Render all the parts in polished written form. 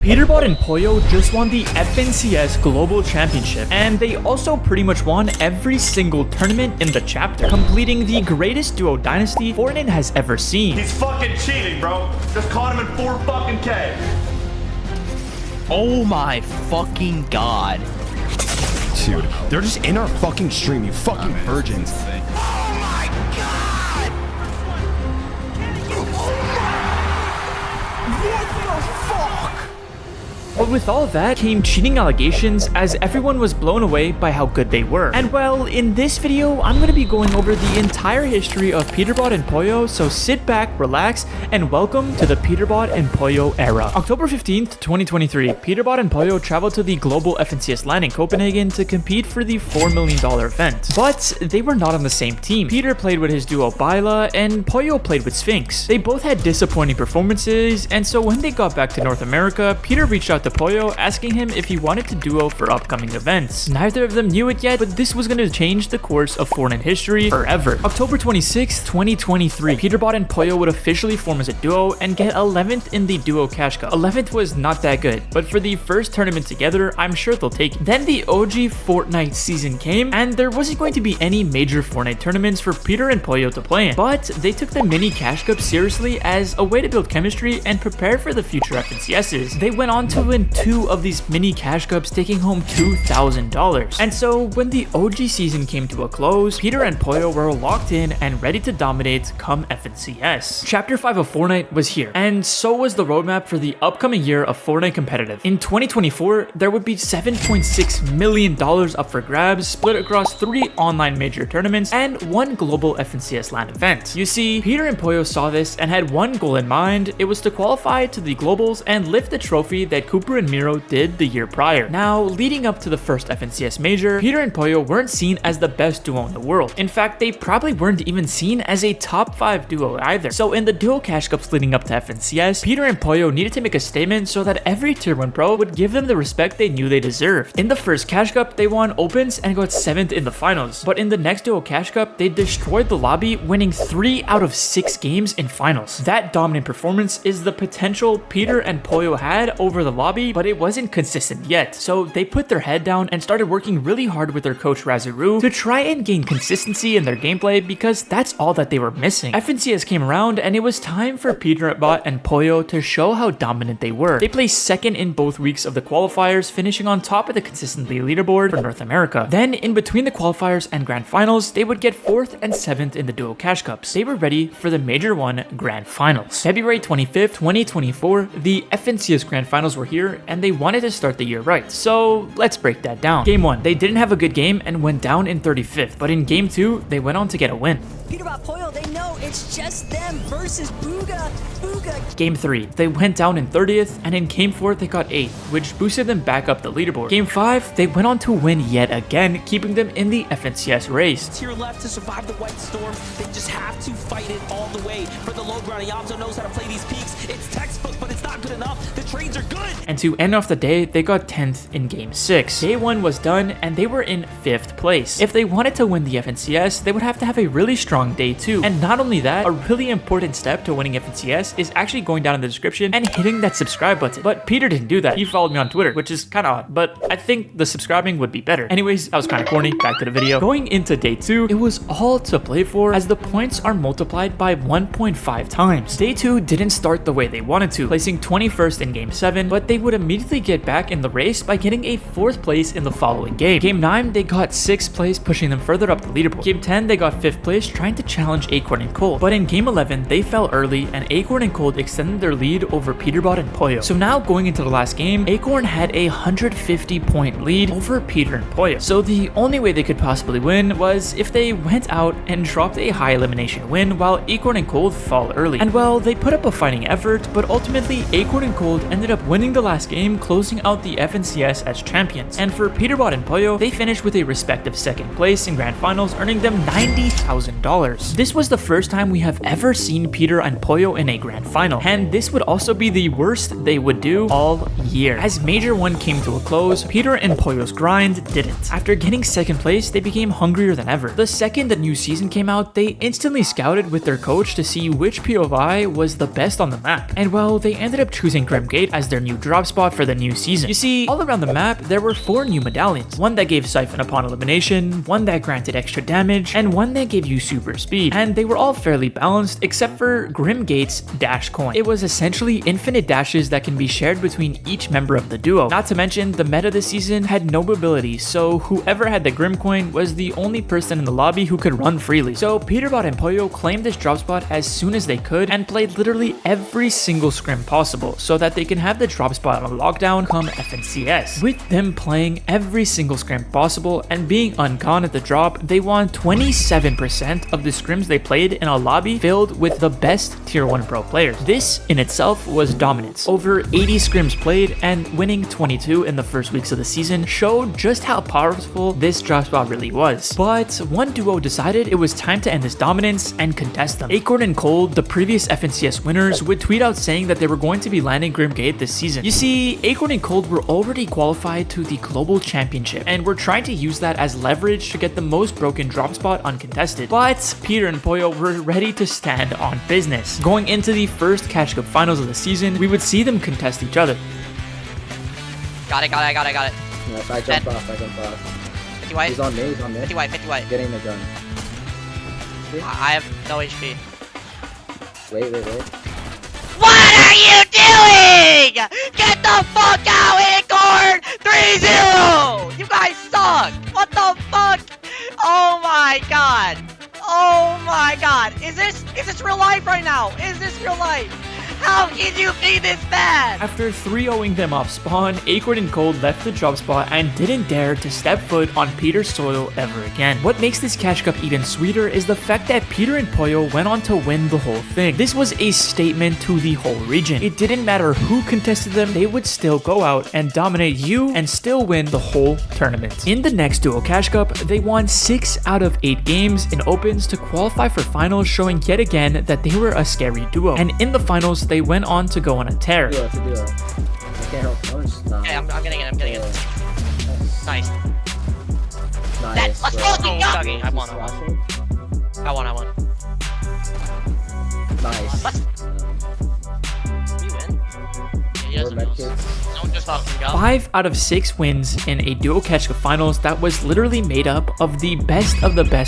Peterbot and Pollo just won the FNCS Global Championship, and they also pretty much won every single tournament in the chapter, completing the greatest duo dynasty Fortnite has ever seen. He's fucking cheating, bro. Just caught him in 4 fucking K. Oh my fucking god. Dude, they're just in our fucking stream, you fucking virgins. Oh my god! What the fuck? But with all that came cheating allegations, as everyone was blown away by how good they were. And well, in this video, I'm going to be going over the entire history of Peterbot and Pollo, so sit back, relax, and welcome to the Peterbot and Pollo era. October 15th, 2023, Peterbot and Pollo traveled to the global FNCS LAN in Copenhagen to compete for the $4 million event. But they were not on the same team. Peter played with his duo Byla, and Pollo played with Sphinx. They both had disappointing performances, and so when they got back to North America, Peter reached out to Pollo, asking him if he wanted to duo for upcoming events. Neither of them knew it yet, but this was going to change the course of Fortnite history forever. October 26th, 2023, Peterbot and Pollo would officially form as a duo and get 11th in the duo cash cup. 11th was not that good, but for the first tournament together, I'm sure they'll take it. Then the OG Fortnite season came, and there wasn't going to be any major Fortnite tournaments for Peter and Pollo to play in, but they took the mini cash cup seriously as a way to build chemistry and prepare for the future FNCSs. They went on to win 2 of these mini cash cups, taking home $2,000. And so when the OG season came to a close, Peter and Pollo were locked in and ready to dominate come FNCS. Chapter 5 of Fortnite was here, and so was the roadmap for the upcoming year of Fortnite competitive. In 2024, there would be $7.6 million up for grabs, split across 3 online major tournaments and 1 global FNCS LAN event. You see, Peter and Pollo saw this and had one goal in mind. It was to qualify to the globals and lift the trophy that Cooper and Miro did the year prior. Now, leading up to the first FNCS major, Peter and Pollo weren't seen as the best duo in the world. In fact, they probably weren't even seen as a top 5 duo either. So in the duo cash cups leading up to FNCS, Peter and Pollo needed to make a statement so that every tier 1 pro would give them the respect they knew they deserved. In the first cash cup, they won opens and got 7th in the finals. But in the next duo cash cup, they destroyed the lobby, winning 3 out of 6 games in finals. That dominant performance is the potential Peter and Pollo had over the lobby, but it wasn't consistent yet. So they put their head down and started working really hard with their coach Razuru to try and gain consistency in their gameplay, because that's all that they were missing. FNCS came around and it was time for Peterbot and Pollo to show how dominant they were. They placed 2nd in both weeks of the qualifiers, finishing on top of the consistently leaderboard for North America. Then in between the qualifiers and grand finals, they would get 4th and 7th in the duo cash cups. They were ready for the Major 1 grand finals. February 25th, 2024, the FNCS grand finals were here, and they wanted to start the year right. So let's break that down. Game 1, they didn't have a good game and went down in 35th, but in game 2, they went on to get a win. Peterbot Pollo, they know it's just them versus Booga. Game 3, they went down in 30th, and in game 4, they got 8th, which boosted them back up the leaderboard. Game 5, they went on to win yet again, keeping them in the FNCS race. Tier left to survive the White Storm. They just have to fight it all the way for the low ground. Yamzo knows how to play these peaks. It's textbook, but it's not good enough. The trades are good. And to end off the day, they got 10th in game 6. Day 1 was done, and they were in 5th place. If they wanted to win the FNCS, they would have to have a really strong day 2. And not only that, a really important step to winning FNCS is actually going down in the description and hitting that subscribe button. But Peter didn't do that. He followed me on Twitter, which is kind of odd, but I think the subscribing would be better. Anyways, that was kind of corny. Back to the video. Going into day 2, it was all to play for, as the points are multiplied by 1.5 times. Day 2 didn't start the way they wanted to, placing 21st in game 7, but they would immediately get back in the race by getting a 4th place in the following game. Game 9, they got 6th place, pushing them further up the leaderboard. Game 10, they got 5th place, trying to challenge Acorn and Cold. But in game 11, they fell early, and Acorn and Cold extended their lead over Peterbot and Pollo. So now going into the last game, Acorn had a 150-point lead over Peter and Pollo. So the only way they could possibly win was if they went out and dropped a high elimination win while Acorn and Cold fall early. And well, they put up a fighting effort, but ultimately Acorn and Cold ended up winning the last game, closing out the FNCS as champions. And for Peterbot and Pollo, they finished with a respective 2nd place in grand finals, earning them $90,000. This was the first time we have ever seen Peter and Pollo in a grand final, and this would also be the worst they would do all year. As Major 1 came to a close, Peter and Pollo's grind didn't. After getting 2nd place, they became hungrier than ever. The second the new season came out, they instantly scouted with their coach to see which POI was the best on the map. And well, they ended ended up choosing Grimgate as their new drop spot for the new season. You see, all around the map, there were 4 new medallions. One that gave Siphon upon elimination, one that granted extra damage, and one that gave you super speed. And they were all fairly balanced except for Grimgate's dash coin. It was essentially infinite dashes that can be shared between each member of the duo. Not to mention, the meta this season had no abilities, so whoever had the Grim coin was the only person in the lobby who could run freely. So Peterbot and Pollo claimed this drop spot as soon as they could and played literally every single scrim possible so that they can have the drop spot on lockdown come FNCS. With them playing every single scrim possible and being uncon at the drop, they won 27% of the scrims they played in a lobby filled with the best tier 1 pro players. This in itself was dominance. Over 80 scrims played and winning 22 in the first weeks of the season showed just how powerful this drop spot really was. But one duo decided it was time to end this dominance and contest them. Acorn and Cold, the previous FNCS winners, would tweet out saying that they were going to be landing Grimgate this season. You see, Acorn and Cold were already qualified to the global championship and were trying to use that as leverage to get the most broken drop spot uncontested. But Peter and Pollo were ready to stand on business. Going into the first Cash Cup finals of the season, we would see them contest each other. Got it. Yes, I jumped off. 50 white. He's on me. 50 white. Getting the gun. I have no HP. Wait. What are you doing? Get the fuck out, Acorn! 3-0! You guys suck! What the fuck? Oh my god! Oh my god! Is this real life right now? Is this real life? How can you be this bad? After 3-0ing them off spawn, Acorn and Cold left the drop spot and didn't dare to step foot on Peter's soil ever again. What makes this Cash Cup even sweeter is the fact that Peter and Pollo went on to win the whole thing. This was a statement to the whole region. It didn't matter who contested them, they would still go out and dominate you and still win the whole tournament. In the next duo Cash Cup, they won 6 out of 8 games in opens to qualify for finals, showing yet again that they were a scary duo. And in the finals, they went on to go on a tear. Duo. I can't help. Okay, I'm getting it. Nice. Nice. Let's go, Dougie. I won. Nice. You win? He doesn't More know. medkits. Don't just fucking go. 5 out of 6 wins in a duo Cash Cup finals that was literally made up of the best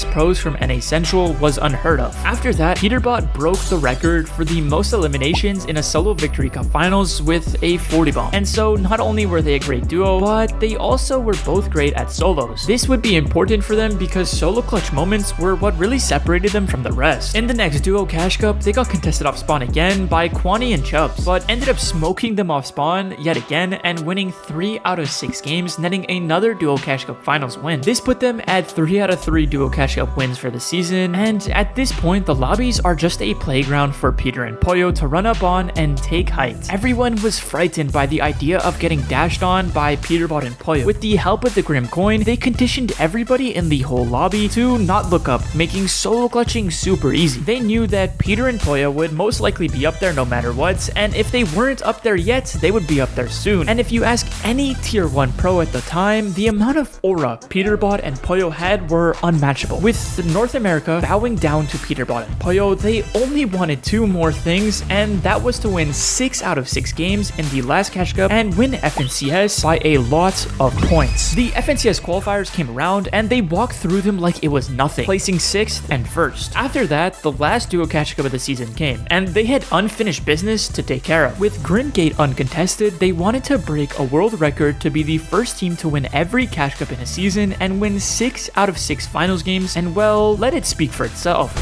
pros from NA Central was unheard of. After that, Peterbot broke the record for the most eliminations in a solo Victory Cup finals with a 40 bomb. And so not only were they a great duo, but they also were both great at solos. This would be important for them because solo clutch moments were what really separated them from the rest. In the next duo Cash Cup, they got contested off spawn again by Kwani and Chubbs, but ended up smoking them off spawn yet again and winning 3 out of 6 games, netting another duo Cash Cup finals win. This put them at 3 out of 3 duo Cash Cup wins for the season, and at this point the lobbies are just a playground for Peter and Pollo to run up on and take heights. Everyone was frightened by the idea of getting dashed on by Peterbot and Pollo. With the help of the Grim coin, they conditioned everybody in the whole lobby to not look up, making solo clutching super easy. They knew that Peter and Pollo would most likely be up there no matter what, and if they weren't up there yet, they would be up there soon. And if you ask any tier 1 pro at the time, the amount of aura Peterbot and Pollo had were unmatchable. With North America bowing down to Peterbot and Pollo, they only wanted 2 more things, and that was to win 6 out of 6 games in the last Cash Cup and win FNCS by a lot of points. The FNCS qualifiers came around and they walked through them like it was nothing, placing 6th and 1st. After that, the last duo Cash Cup of the season came, and they had unfinished business to take care of. With Grimgate uncontested, they wanted to break a world record to be the first team to win every Cash Cup in a season and win 6 out of 6 finals games, and well, let it speak for itself.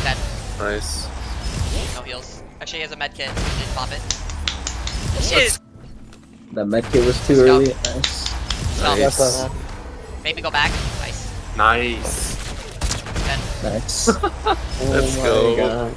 Dead. Nice. No heals. Actually, he has a med kit. Just pop it. Shit! The medkit was too Let's go. early. Nice. Nice. Maybe go back. Nice. Nice. Dead. Nice. Let's go. God.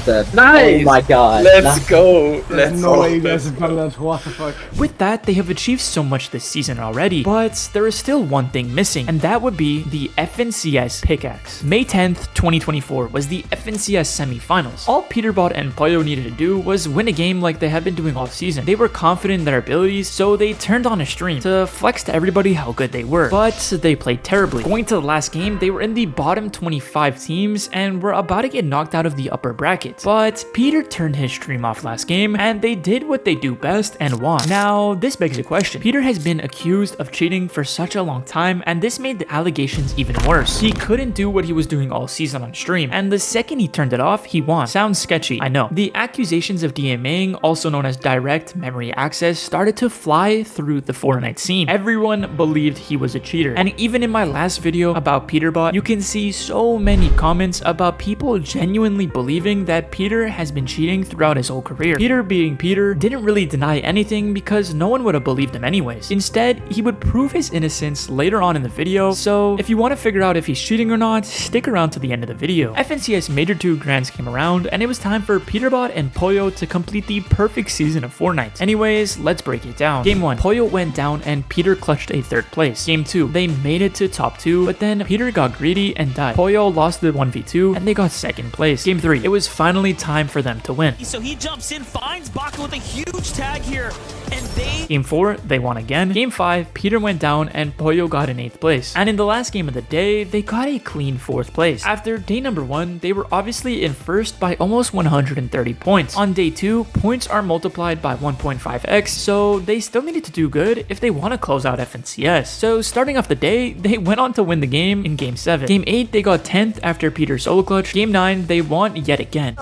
Dead. Nice. Oh my god. Let's go. Let's No go. way you guys have done that. What the fuck? With that, they have achieved so much this season already, but there is still one thing missing, and that would be the FNCS pickaxe. May 10th, 2024 was the FNCS semi-finals. All Peterbot and Pollo needed to do was win a game like they had been doing all season. They were confident in their abilities, so they turned on a stream to flex to everybody how good they were, but they played terribly. Going to the last game, they were in the bottom 25 teams and were about to get knocked out of the upper bracket. it. But Peter turned his stream off last game, and they did what they do best and won. Now, this begs a question. Peter has been accused of cheating for such a long time, and this made the allegations even worse. He couldn't do what he was doing all season on stream, and the second he turned it off, he won. Sounds sketchy, I know. The accusations of DMing, also known as direct memory access, started to fly through the Fortnite scene. Everyone believed he was a cheater, and even in my last video about Peterbot, you can see so many comments about people genuinely believing that Peter has been cheating throughout his whole career. Peter, being Peter, didn't really deny anything because no one would have believed him anyways. Instead, he would prove his innocence later on in the video, so if you want to figure out if he's cheating or not, stick around to the end of the video. FNCS Major 2 Grands came around, and it was time for Peterbot and Pollo to complete the perfect season of Fortnite. Anyways, let's break it down. Game 1, Pollo went down and Peter clutched a 3rd place. Game 2, they made it to top 2, but then Peter got greedy and died. Pollo lost the 1v2 and they got 2nd place. Game 3, it was finally time for them to win. So he jumps in, finds Baka with a huge tag here, and they... Game 4, they won again. Game 5, Peter went down and Pollo got an 8th place. And in the last game of the day, they got a clean 4th place. After day number 1, they were obviously in first by almost 130 points. On day 2, points are multiplied by 1.5x, so they still needed to do good if they want to close out FNCS. So starting off the day, they went on to win the game in Game 7. Game 8, they got 10th after Peter's solo clutch. Game 9, they won yet again.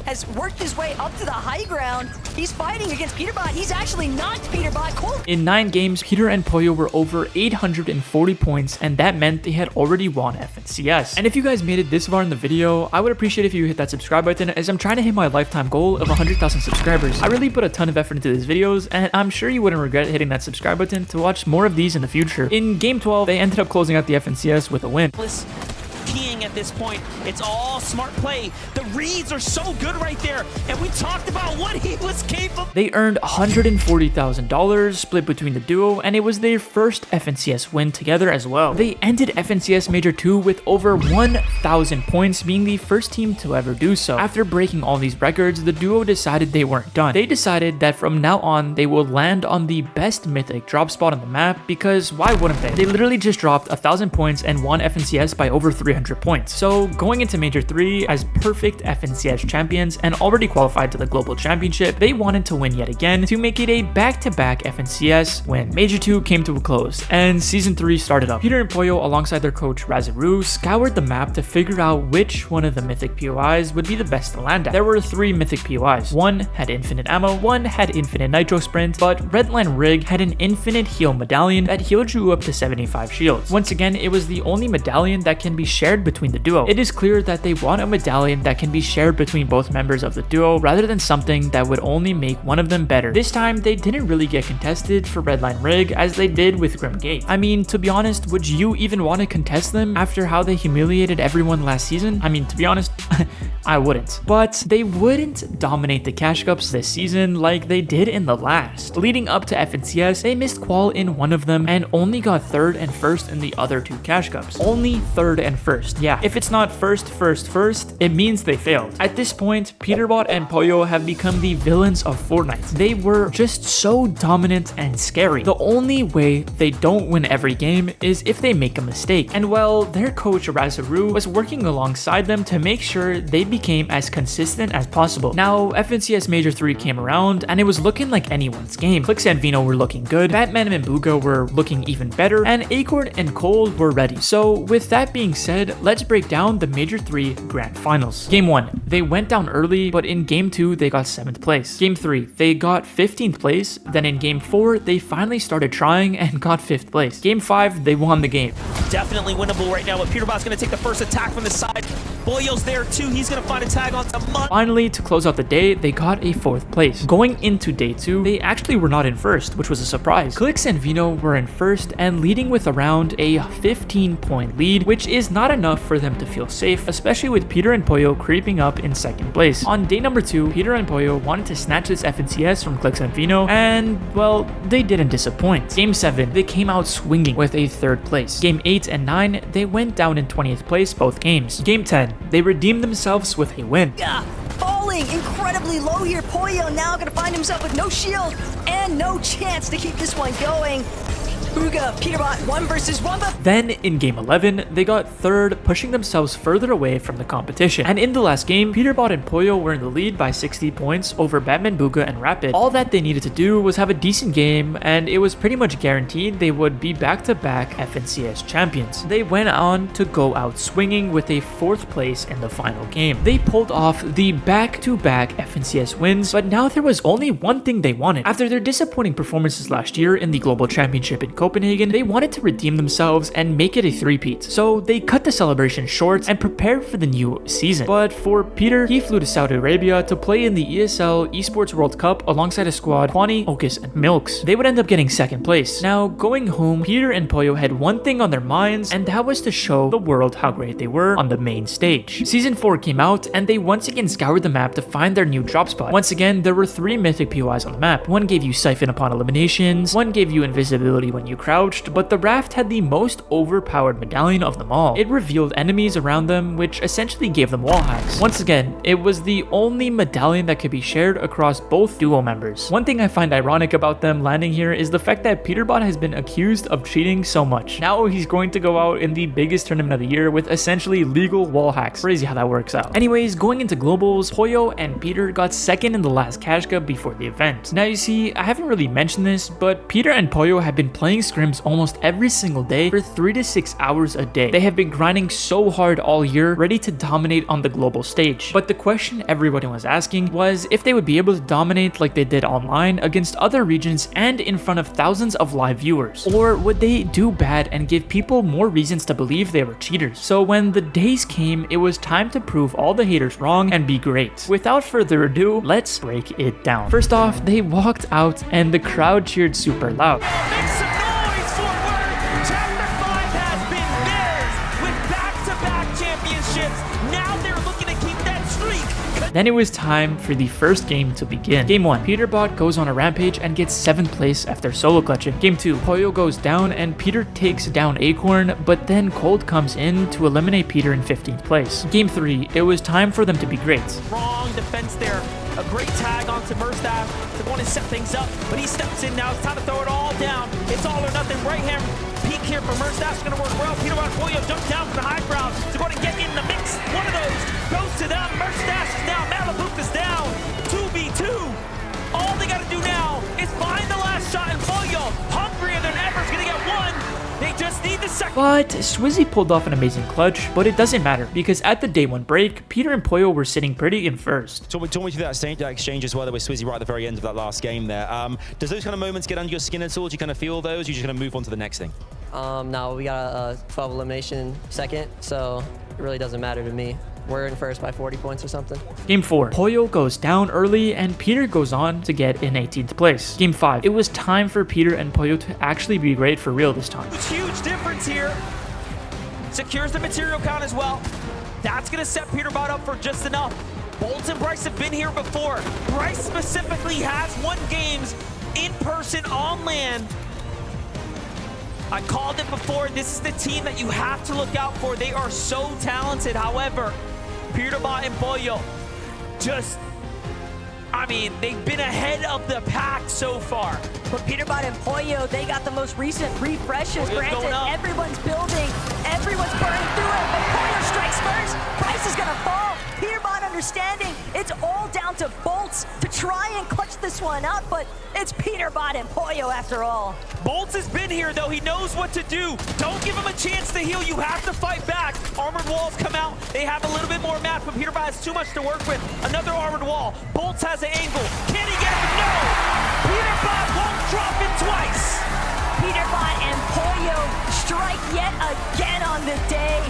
Has worked his way up to the high ground. He's fighting against Peterbot. He's actually knocked Peterbot cold. In 9 games, Peter and Pollo were over 840 points, and that meant they had already won FNCS. And if you guys made it this far in the video, I would appreciate if you hit that subscribe button, as I'm trying to hit my lifetime goal of 100,000 subscribers. I really put a ton of effort into these videos, and I'm sure you wouldn't regret hitting that subscribe button to watch more of these in the future. In Game 12, they ended up closing out the FNCS with a win. Keying at this point, it's all smart play. The reads are so good right there, and we talked about what he was capable. They earned $140,000 split between the duo, and it was their first FNCS win together as well. They ended FNCS Major 2 with over 1,000 points, being the first team to ever do so. After breaking all these records, the duo decided they weren't done. They decided that from now on, they will land on the best mythic drop spot on the map, because why wouldn't they? They literally just dropped 1,000 points and won FNCS by over 300 points. So going into Major 3 as perfect FNCS champions and already qualified to the Global Championship, they wanted to win yet again to make it a back-to-back FNCS win. Major 2 came to a close, and Season 3 started up. Peter and Pollo, alongside their coach Razaru, scoured the map to figure out which one of the mythic POIs would be the best to land at. There were 3 mythic POIs. One had infinite ammo, one had infinite nitro sprint, but Redline Rig had an infinite heal medallion that healed you up to 75 shields. Once again, it was the only medallion that can be shared between the duo. It is clear that they want a medallion that can be shared between both members of the duo rather than something that would only make one of them better. This time, they didn't really get contested for Redline Rig as they did with Grim Gate. I mean, to be honest, would you even want to contest them after how they humiliated everyone last season? I mean, to be honest, I wouldn't. But they wouldn't dominate the cash cups this season like they did in the last. Leading up to FNCS, they missed qual in one of them and only got 3rd and 1st in the other 2 cash cups. Only 3rd and 1st. Yeah, if it's not first, it means they failed. At this point, Peterbot and Pollo have become the villains of Fortnite. They were just so dominant and scary. The only way they don't win every game is if they make a mistake. And well, their coach Razaru was working alongside them to make sure they became as consistent as possible. Now, FNCS Major 3 came around, and it was looking like anyone's game. Clix and Vino were looking good, Batman and Booga were looking even better, and Acorn and Cole were ready. So with that being said, let's break down the Major 3 Grand Finals. Game 1, they went down early, but in Game 2, they got 7th place. Game 3, they got 15th place. Then in Game 4, they finally started trying and got 5th place. Game 5, they won the game. Definitely winnable right now, but Peterbot's going to take the first attack from the side. Pollo's there too. He's going to find a tag onto Mud. Finally, to close out the day, they got a 4th place. Going into day 2, they actually were not in first, which was a surprise. Clix and Vino were in first and leading with around a 15-point lead, which is not enough for them to feel safe, especially with Peter and Pollo creeping up in 2nd place. On day number 2, Peter and Pollo wanted to snatch this FNCS from Clix and Vino, and well, they didn't disappoint. Game 7, they came out swinging with a 3rd place. Game 8 and 9, they went down in 20th place both games. Game 10, they redeemed themselves with a win. Falling incredibly low here. Pollo now gonna find himself with no shield and no chance to keep this one going. Booga, Peterbot 1 versus 1, but Then in game 11, they got third, pushing themselves further away from the competition. And in the last game, Peterbot and Pollo were in the lead by 60 points over Batman, Booga, and Rapid. All that they needed to do was have a decent game, and it was pretty much guaranteed they would be back-to-back FNCS champions. They went on to go out swinging with a 4th place in the final game. They pulled off the back-to-back FNCS wins, but now there was only one thing they wanted. After their disappointing performances last year in the Global Championship in Copenhagen, they wanted to redeem themselves and make it a three-peat. So they cut the celebration short and prepared for the new season. But for Peter, he flew to Saudi Arabia to play in the ESL Esports World Cup alongside a squad Kwani, Okus, and Milks. They would end up getting 2nd place. Now, going home, Peter and Pollo had one thing on their minds, and that was to show the world how great they were on the main stage. Season 4 came out, and they once again scoured the map to find their new drop spot. Once again, there were 3 mythic POIs on the map. One gave you Siphon upon eliminations, one gave you invisibility when you crouched, but the raft had the most overpowered medallion of them all. It revealed enemies around them, which essentially gave them wall hacks. Once again, it was the only medallion that could be shared across both duo members. One thing I find ironic about them landing here is the fact that Peterbot has been accused of cheating so much. Now he's going to go out in the biggest tournament of the year with essentially legal wall hacks. Crazy how that works out. Anyways, going into globals, Pollo and Peter got 2nd in the last cash cup before the event. Now you see, I haven't really mentioned this, but Peter and Pollo have been playing scrims almost every single day for 3 to 6 hours a day. They have been grinding so hard all year, ready to dominate on the global stage. But the question everybody was asking was if they would be able to dominate like they did online against other regions and in front of thousands of live viewers. Or would they do bad and give people more reasons to believe they were cheaters? So when the days came, it was time to prove all the haters wrong and be great. Without further ado, let's break it down. First off, they walked out and the crowd cheered super loud. Make some noise, Fortworth! Chapter 5 has been theirs with back-to-back championships. Now they're looking to keep that streak. Then it was time for the first game to begin. Game 1, Peterbot goes on a rampage and gets 7th place after solo clutching. Game 2, Pollo goes down and Peter takes down Acorn, but then Cold comes in to eliminate Peter in 15th place. Game 3, it was time for them to be great. Strong defense there. A great tag onto Merstaff to go and set things up, but he steps in now. It's time to throw it all down. It's all or nothing. Right hand peek here for Merstaff's going to work well. Peterbot and Pollo jump down from the high ground to go and get in the mix. One of those goes to them. Merstaff is down. Malibuca's down. 2v2. All they got to do now is find the last shot, and Pollo, hungrier than ever, is going to get one. They just need the second. But Swizzy pulled off an amazing clutch, but it doesn't matter because at the day 1 break, Peter and Pollo were sitting pretty in first. Talk me through that exchange as well. There was Swizzy right at the very end of that last game there. Does those kind of moments get under your skin at all? Do you kind of feel those? Or are you just going to move on to the next thing? No, we got a 12 elimination second, so it really doesn't matter to me. We're in first by 40 points or something. Game 4, Pollo goes down early and Peter goes on to get in 18th place. Game 5, it was time for Peter and Pollo to actually be great for real this time. Huge difference here. Secures the material count as well. That's going to set Peterbot up for just enough. Bolt and Bryce have been here before. Bryce specifically has won games in person on land. I called it before. This is the team that you have to look out for. They are so talented. However, Peterbot and Pollo just, I mean, they've been ahead of the pack so far. But Peterbot and Pollo, they got the most recent refreshes. Granted, everyone's building, everyone's burning through it, but Pollo strikes first. Bryce is gonna fall. Peterbot understanding it's all down to Bolts to try and clutch this one up, but it's Peterbot and Pollo after all. Bolts has been here though, he knows what to do. Don't give him a chance to heal, you have to fight back. Armored walls come out, they have a little bit more map, but Peterbot has too much to work with. Another armored wall, Bolts has an angle. Can he get it? No! Peterbot won't drop it twice. Peterbot and Pollo strike yet again on the day.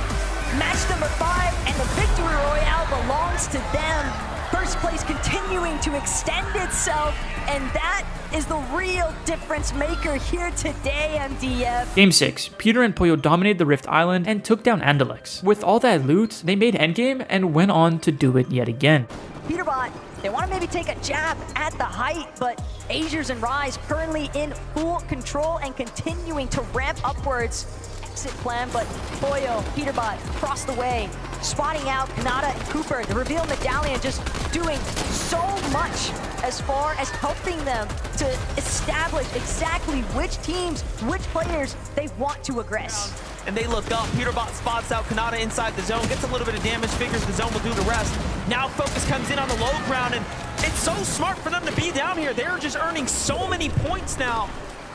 Match number 5, and the victory royale belongs to them. First place continuing to extend itself, and that is the real difference maker here today, MDF. Game 6, Peter and Pollo dominated the Rift Island and took down Andalex. With all that loot, they made endgame and went on to do it yet again. Peterbot, they want to maybe take a jab at the height, but Azures and Rise currently in full control and continuing to ramp upwards. exit plan, but Pollo, Peterbot crossed the way, spotting out Kanata and Cooper. The reveal medallion just doing so much as far as helping them to establish exactly which teams, which players they want to aggress. And they look up. Peterbot spots out Kanata inside the zone, gets a little bit of damage, figures the zone will do the rest. Now focus comes in on the low ground, and it's so smart for them to be down here. They're just earning so many points now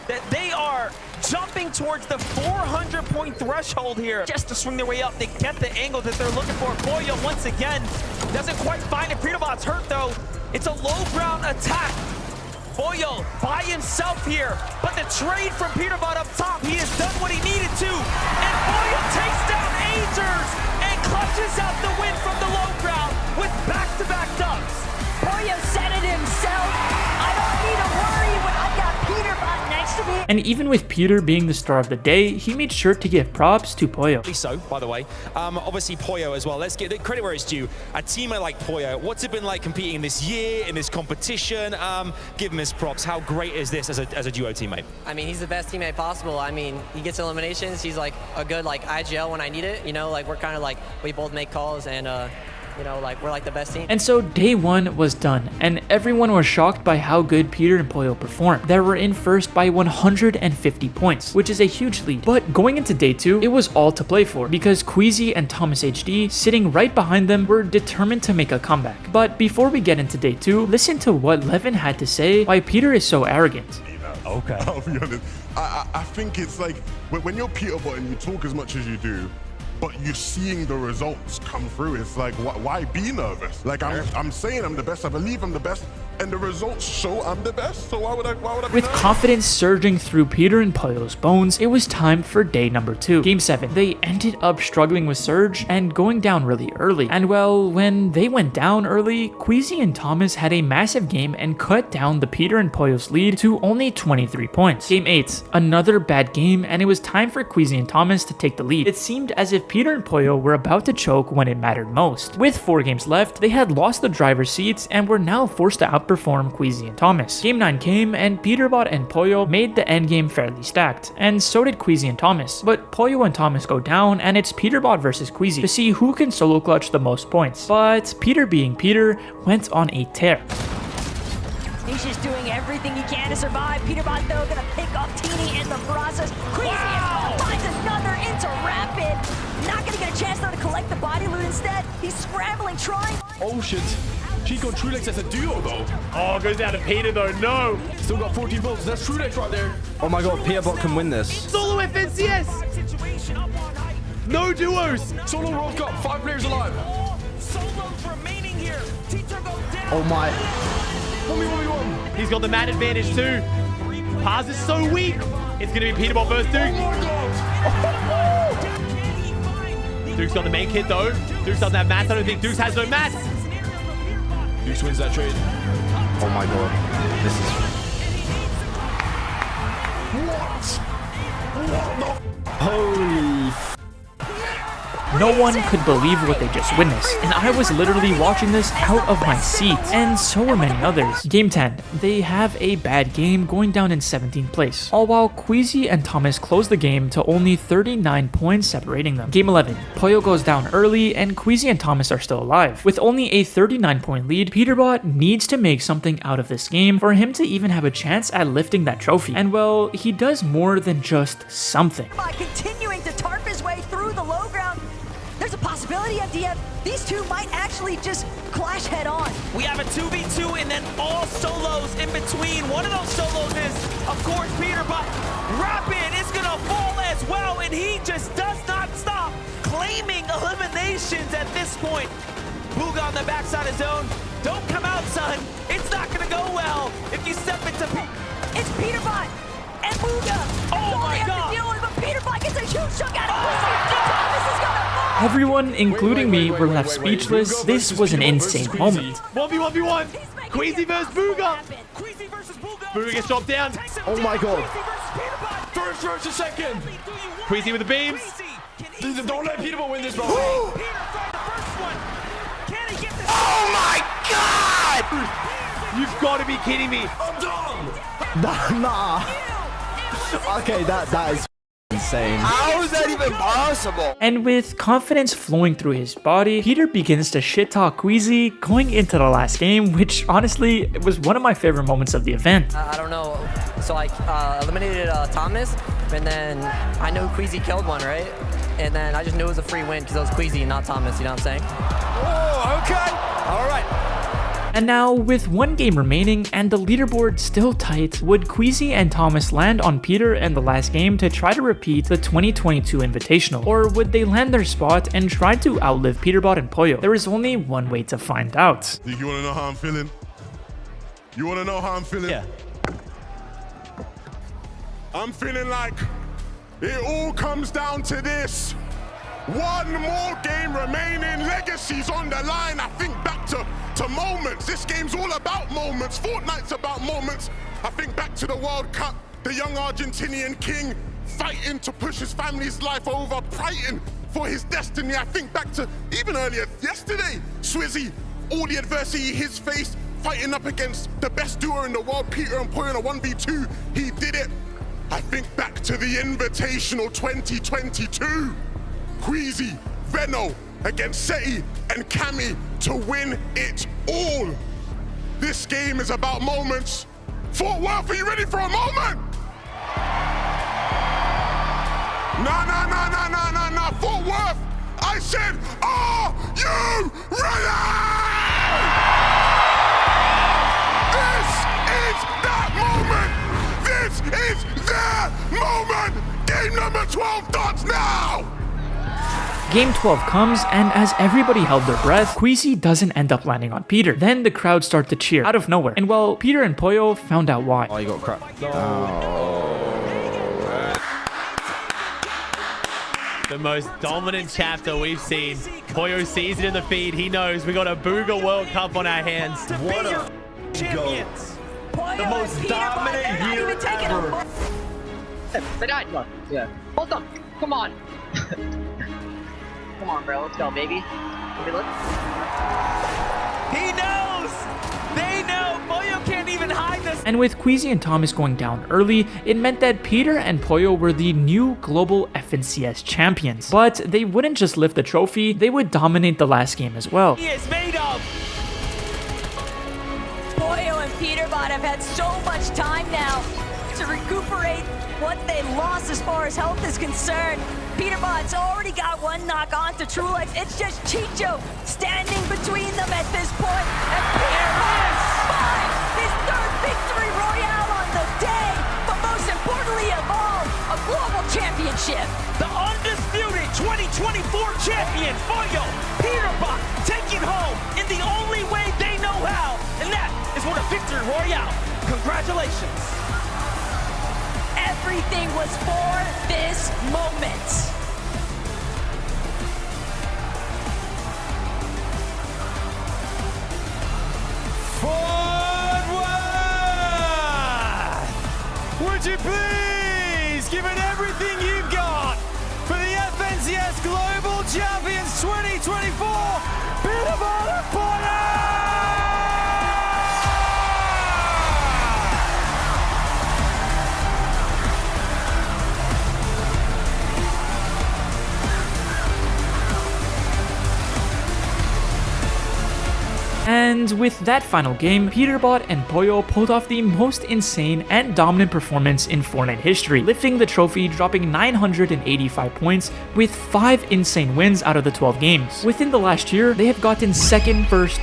that they are jumping towards the 400-point threshold here just to swing their way up. They get the angle that they're looking for. Pollo once again doesn't quite find it. Peterbot's hurt though. It's a low ground attack. Pollo by himself here, but the trade from Peterbot up top, he has done what he needed to, and Pollo takes down Agers and clutches out the win from the low ground with back-to-back dubs. Pollo said it himself, I don't need to worry when I got Peterbot next to me. And even with Peter being the star of the day, he made sure to give props to Pollo. So, by the way, obviously Pollo as well. Let's get the credit where it's due. A teammate like Pollo, what's it been like competing this year in this competition? Give him his props. How great is this as a duo teammate? I mean, he's the best teammate possible. I mean, he gets eliminations. He's like a good like IGL when I need it. You know, like we're kind of like, we both make calls and you know, like we're like the best team. And so day one was done, and everyone was shocked by how good Peter and Pollo performed. They were in first by 150 points, which is a huge lead. But going into day two, it was all to play for, because Queasy and Thomas HD, sitting right behind them, were determined to make a comeback. But before we get into day two, listen to what Levin had to say why Peter is so arrogant. Okay. I'll be honest. I think it's like when you're Peterbot and you talk as much as you do, but you're seeing the results come through. It's like, why be nervous? Like, I'm saying I'm the best. I believe I'm the best. And the results show I'm the best. So why would I be With nervous? confidence surging through Peter and Pollo's bones, it was time for day number 2. Game 7. They ended up struggling with Surge and going down really early. And well, when they went down early, Queasy and Thomas had a massive game and cut down the Peter and Pollo's lead to only 23 points. Game 8. Another bad game, and it was time for Queasy and Thomas to take the lead. It seemed as if Peter and Pollo were about to choke when it mattered most. With 4 games left, they had lost the driver's seats and were now forced to outperform Queasy and Thomas. Game 9 came, and Peterbot and Pollo made the endgame fairly stacked, and so did Queasy and Thomas. But Pollo and Thomas go down, and it's Peterbot versus Queasy to see who can solo clutch the most points. But Peter, being Peter, went on a tear. He's just doing everything he can to survive. Peterbot, though, gonna pick up Teeny in the process. Queasy finds another into Rapid. Not gonna get a chance, though, to collect the body loot instead. He's scrambling, trying. Oh, shit. Chico and Trudex as a duo, though. Oh, goes down to Peter, though. No. Still got 14 volts. That's Trudex right there. Oh my god, Peterbot can win this. Solo FNCS. No duos. Solo World Cup, 5 players alive. Solos remaining here. Teacher goes down. Oh my. 1v1v1. He's got the man advantage, too. Paz is so weak. It's going to be Peterbot versus Duke. Oh my god. Duke's got the main kit, though. Duke's doesn't have mats. I don't think Duke's has no mats. Dukes wins that trade. Oh my god. This is... What? Holy f... No one could believe what they just witnessed, and I was literally watching this out of my seat, and so were many others. Game 10. They have a bad game, going down in 17th place, all while Queasy and Thomas close the game to only 39 points separating them. Game 11. Pollo goes down early, and Queasy and Thomas are still alive. With only a 39-point lead, Peterbot needs to make something out of this game for him to even have a chance at lifting that trophy. And well, he does more than just something. By continuing to tarp his way through the low ground, there's a possibility, MDF, these two might actually just clash head on. We have a 2v2 and then all solos in between. One of those solos is, of course, Peterbot. Rapid is gonna fall as well, and he just does not stop claiming eliminations at this point. Booga on the backside of zone. Don't come out, son. It's not gonna go well if you step into... It's Peterbot and Booga. Oh my God. Deal with, but Peterbot gets a huge chunk out of Queasy. Thomas is gonna fall. Everyone, including me, were left speechless. This was an insane moment. 1v1v1. Queasy versus Booga. Queasy versus Booga. Booga gets dropped down. Oh my god. First versus second. Queasy with the beams. Don't let Peterbot win this, bro. Peter tried the first one. Can he get this? Oh my god! You've got to be kidding me. I'm done. Nah. Okay, that is insane. How is that even possible? And with confidence flowing through his body, Peter begins to shit-talk Queasy going into the last game, which honestly was one of my favorite moments of the event. I don't know. So I eliminated Thomas, and then I know Queasy killed one, right? And then I just knew it was a free win because it was Queasy, not Thomas, you know what I'm saying? Oh, okay. All right. And now, with one game remaining and the leaderboard still tight, would Queasy and Thomas land on Peter in the last game to try to repeat the 2022 Invitational? Or would they land their spot and try to outlive Peterbot and Pollo? There is only one way to find out. You wanna know how I'm feeling? You wanna know how I'm feeling? Yeah. I'm feeling like it all comes down to this. One more game remaining, legacies on the line. I think back to moments. This game's all about moments. Fortnite's about moments. I think back to the World Cup, the young Argentinian king fighting to push his family's life over, fighting for his destiny. I think back to even earlier yesterday, Swizzy, all the adversity he's faced, fighting up against the best duo in the world, Peter and Pollo in a 1v2. He did it. I think back to the Invitational 2022. Queasy, Reno against Seti and Cammy to win it all. This game is about moments. Fortworth, are you ready for a moment? Nah. Fortworth, I said, are you ready? This is that moment. This is their moment. Game number 12 starts now. Game 12 comes, and as everybody held their breath, Queasy doesn't end up landing on Peter. Then the crowd start to cheer out of nowhere. And well, Peter and Pollo found out why. Oh, you got crap. The most dominant chapter we've seen. Pollo sees it in the feed. He knows we got a Booga World Cup on our hands. What a champions. The most dominant year ever. They died. Yeah. Hold them. Come on. Come on, bro. Let's go, baby. Let me look. He knows! They know! Pollo can't even hide this! And with Queasy and Thomas going down early, it meant that Peter and Pollo were the new global FNCS champions. But they wouldn't just lift the trophy, they would dominate the last game as well. He is made of! Pollo and Peterbot have had so much time now to recuperate what they lost as far as health is concerned. Peterbot's already got one knock on to True Life. It's just Chicho standing between them at this point. And Peterbot finds his third victory royale on the day, but most importantly of all, a global championship. The undisputed 2024 champion, Pollo, Peterbot, taking home in the only way they know how, and that is with a victory royale. Congratulations. Everything was for this moment. Fortworth! Would you please give it everything you've got for the FNCS Global Champions 2024 Peterbot and Pollo! And with that final game, Peterbot and Pollo pulled off the most insane and dominant performance in Fortnite history, lifting the trophy, dropping 985 points with 5 insane wins out of the 12 games. Within the last year, they have gotten second, first,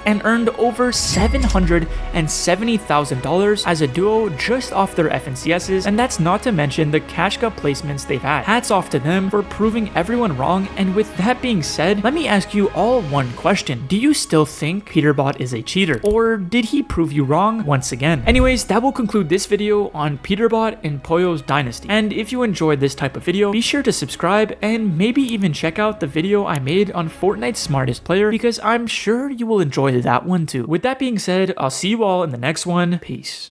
and earned over $770,000 as a duo just off their FNCSs, and that's not to mention the cash cup placements they've had. Hats off to them for proving everyone wrong, and with that being said, let me ask you all one question. Do you still think Peterbot is a cheater, or did he prove you wrong once again? Anyways, that will conclude this video on Peterbot and Pollo's Dynasty, and if you enjoyed this type of video, be sure to subscribe and maybe even check out the video I made on Fortnite's smartest player, because I'm sure you will enjoy that one too. With that being said, I'll see you all in the next one. Peace.